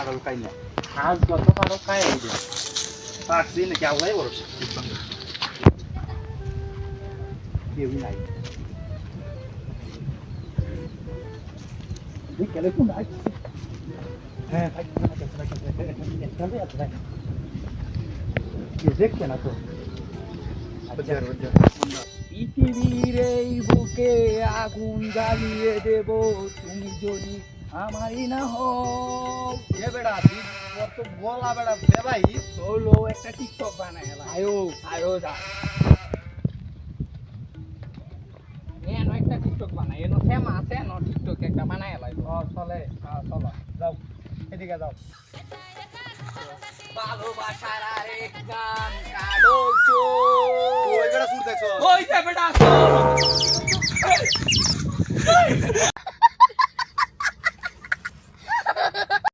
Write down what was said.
পাগল কাই না আজ কত পারো খায় এই যে পাকছি নাকি আল্লাহ বড় কেউই নাই কেন কোন নাই হ্যাঁ দেখছে না তো পৃথিবীর এই বুকে আগুন জ্বালিয়ে দেব তুমি যদি আমারই না হও এ বেড়া তো বলা বেড়া ভাই হলো একটা টিকটক বানায় আয়ো আয়ো যা এনো একটা টিকটক বানায় এনো ফেমাস আছে এনো টিকটক একটা বানায় লাই চলে চলো যাও এদিকে যাও ভালোবাসার আরেক গান কালো চোখ ওই বেড়া সুর দেখছো ওই যে বেড়া